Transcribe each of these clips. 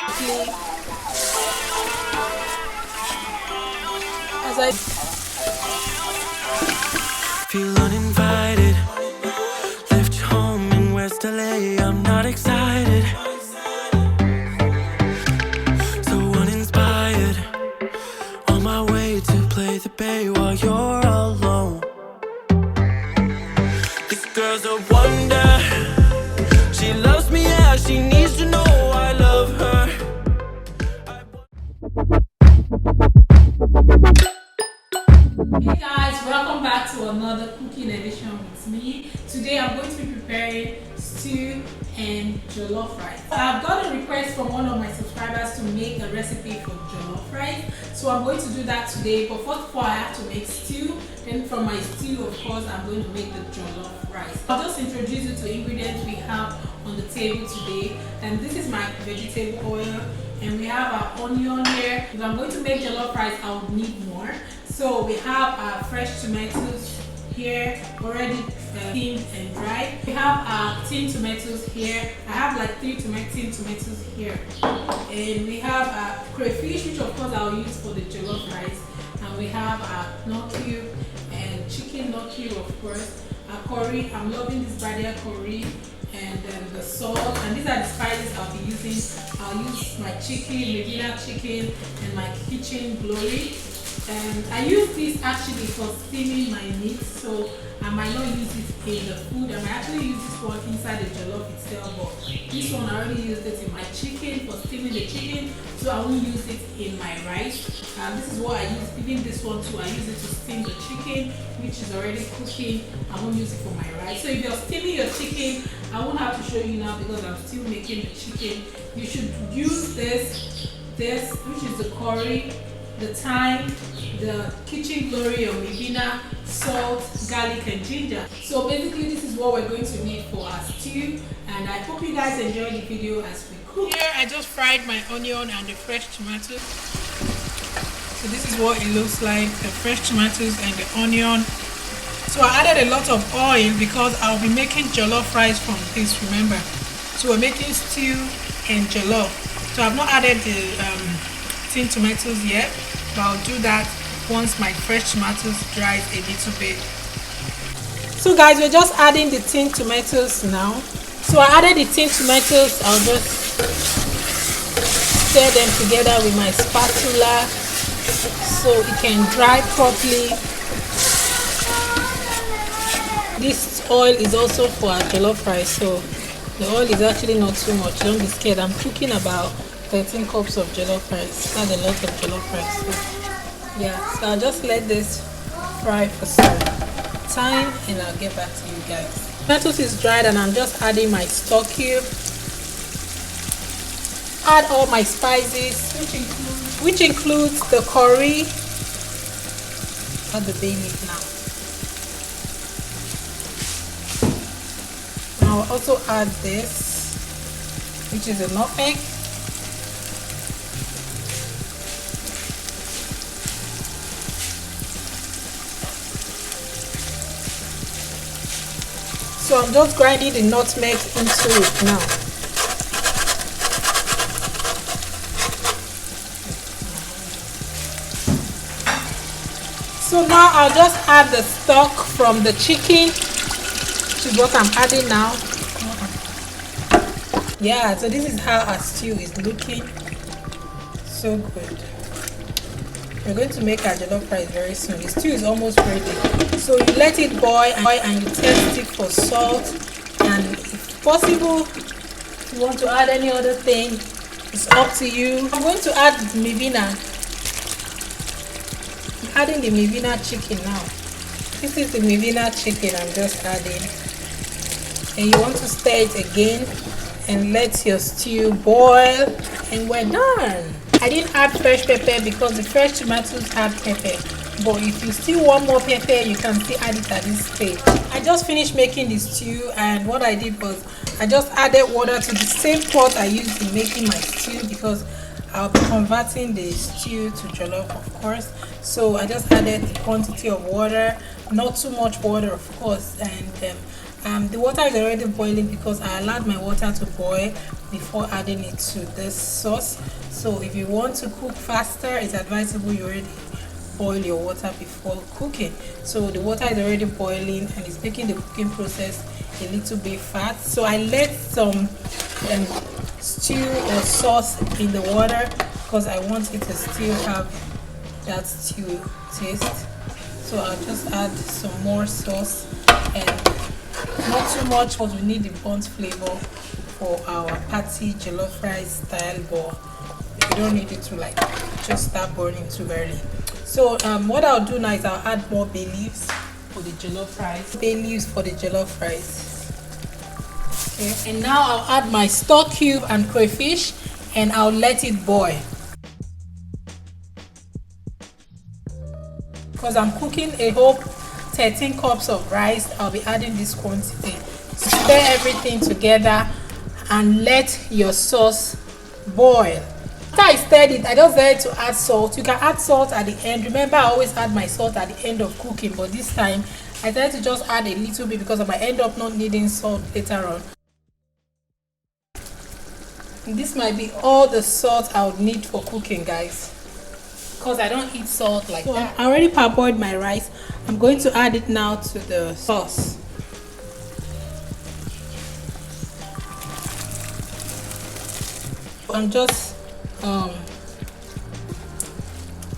As I feel uninvited, left home in West LA, I'm not excited, so uninspired, on my way to play the bay while you're alone. This girl's a wonder, she loves me, yeah, she needs to know I love her. Hey guys, welcome back to another cooking edition with me. Today I'm going to be preparing stew and jollof rice. I've got a request from one of my subscribers to make a recipe for jollof rice, so I'm going to do that today. But first of all, I have to make stew. Then from my stew, of course, I'm going to make the jollof rice. I'll just introduce you to the ingredients we have on the table today. And this is my vegetable oil, and we have our onion here. If I'm going to make jollof rice, I would need more. So we have our fresh tomatoes here, already steamed and dried. We have our tin tomatoes here. I have like 3 tin tomatoes here. And we have our crayfish, which of course I'll use for the jollof rice. And we have our knorr cube and chicken knorr cube, of course. Our curry, I'm loving this Boya curry. And then the salt, and these are the spices I'll be using. I'll use my chicken, Medina chicken, and my kitchen glory. And I use this actually for steaming my meat, so I might not use it in the food. I might actually use this one inside the jollof itself, but this one I already used it in my chicken for steaming the chicken, so I won't use it in my rice. This is what I use, even this one too, I use it to steam the chicken, which is already cooking. I won't use it for my rice. So if you're steaming your chicken, I won't have to show you now because I'm still making the chicken. You should use this, which is the curry, the thyme, the kitchen glory or Medina, salt, garlic and ginger. So basically this is what we're going to need for our stew, and I hope you guys enjoy the video as we cook. Here I just fried my onion and the fresh tomatoes. So this is what it looks like, the fresh tomatoes and the onion. So I added a lot of oil because I'll be making jollof rice from this, remember. So we're making stew and jollof. So I've not added the tin tomatoes yet, but I'll do that once my fresh tomatoes dries a little bit. So guys, we're just adding the tin tomatoes now. So I added the tin tomatoes. I'll just stir them together with my spatula so it can dry properly. This oil is also for our jollof rice, so the oil is actually not too much. Don't be scared. I'm cooking about 13 cups of jollof rice. That's a lot of jollof rice. So yeah, so I'll just let this fry for some time and I'll get back to you guys. Tomatoes is dried and I'm just adding my stock cube. Add all my spices, which includes the curry. Add the bay leaf now. I'll also add this, which is a nutmeg. So I'm just grinding the nutmeg into it now. So now I'll just add the stock from the chicken, which is what I'm adding now. Yeah, so this is how our stew is looking. So good. We're going to make our jollof rice very soon. The stew is almost ready. So you let it boil and you test it for salt, and if possible, if you want to add any other thing, it's up to you. I'm going to add Medina. I'm adding the Medina chicken now. This is the Medina chicken I'm just adding. And you want to stir it again and let your stew boil, and we're done. I didn't add fresh pepper because the fresh tomatoes have pepper, but if you still want more pepper, you can still add it at this stage. I just finished making the stew, and what I did was I just added water to the same pot I used in making my stew because I'll be converting the stew to jollof, of course. So I just added the quantity of water, not too much water, of course, and The water is already boiling because I allowed my water to boil before adding it to this sauce. So if you want to cook faster, it's advisable you already boil your water before cooking. So the water is already boiling and it's making the cooking process a little bit fast. So I let some stew or sauce in the water because I want it to still have that stew taste. So I'll just add some more sauce, and not too much because we need the burnt flavor for our party jollof rice style, but you don't need it to like just start burning too early. So what I'll do now is I'll add more bay leaves for the jollof rice. Bay leaves for the jollof rice. Okay. And now I'll add my stock cube and crayfish and I'll let it boil. Because I'm cooking a whole 13 cups of rice, I'll be adding this quantity. Stir everything together and let your sauce boil. After I stirred it, I just decided to add salt. You can add salt at the end. Remember, I always add my salt at the end of cooking, but this time I decided to just add a little bit because I might end up not needing salt later on. And this might be all the salt I would need for cooking, guys, because I don't eat salt like that. I already parboiled my rice. I'm going to add it now to the sauce. I'm just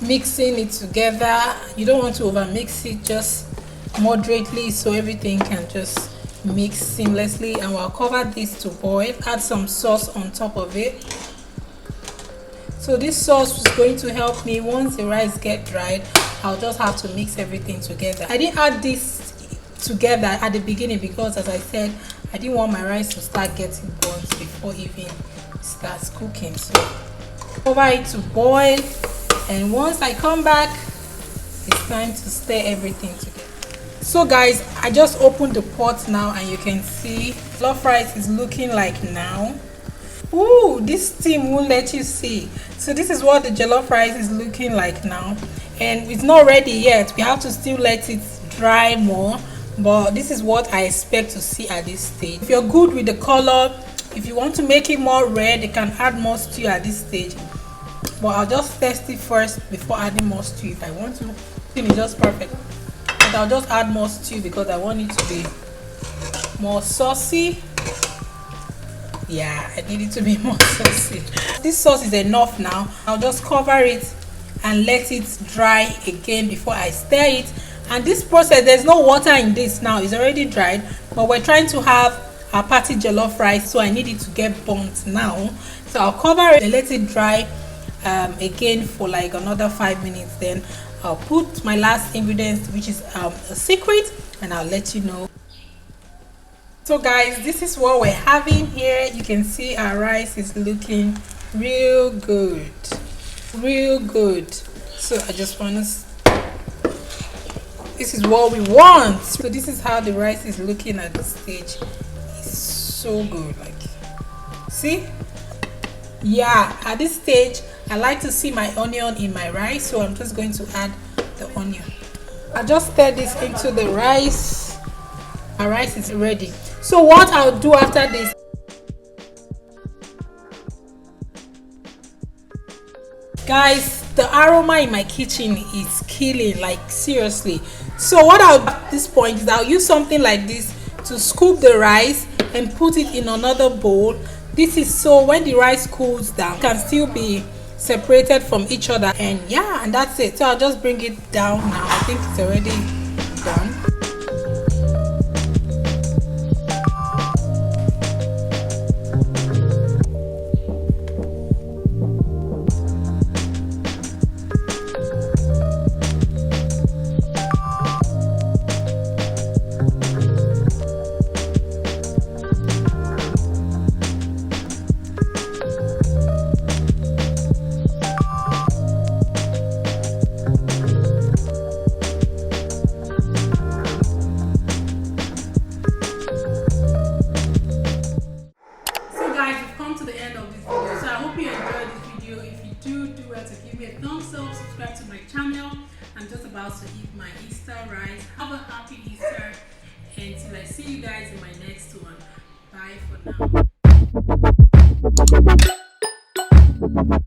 mixing it together. You don't want to over mix it, just moderately so everything can just mix seamlessly. And I'll cover this to boil. Add some sauce on top of it. So this sauce is going to help me once the rice get dried. I'll just have to mix everything together. I didn't add this together at the beginning because, as I said, I didn't want my rice to start getting burnt before even it starts cooking. So cover it to boil, and once I come back, it's time to stir everything together. So guys, I just opened the pot now and you can see jollof rice is looking like now. Ooh, this steam won't let you see. So this is what the jollof rice is looking like now, and it's not ready yet. We have to still let it dry more, but this is what I expect to see at this stage. If you're good with the color, if you want to make it more red, you can add more stew at this stage, but I'll just test it first before adding more stew. If I want to, it's just perfect, but I'll just add more stew because I want it to be more saucy. Yeah, I need it to be more saucy. This sauce is enough now. I'll just cover it and let it dry again before I stir it. And this process, there's no water in this now, it's already dried, but we're trying to have our party jollof rice, so I need it to get burnt now. So I'll cover it and let it dry again for like another 5 minutes. Then I'll put my last ingredients, which is a secret, and I'll let you know. So guys, this is what we're having here. You can see our rice is looking real good, real good. So I just want to, this is what we want. So this is how the rice is looking at this stage. It's so good, like, see? Yeah, at this stage I like to see my onion in my rice, so I'm just going to add the onion. I just stir this into the rice. Our rice is ready. So what I'll do after this, guys, the aroma in my kitchen is killing, like seriously. So what I'll do at this point is I'll use something like this to scoop the rice and put it in another bowl. This is so when the rice cools down, it can still be separated from each other. And yeah, and that's it. So I'll just bring it down now. I think it's already done. I'm just about to eat my Easter rice. Have a happy Easter, Until I see you guys in my next one. Bye for now.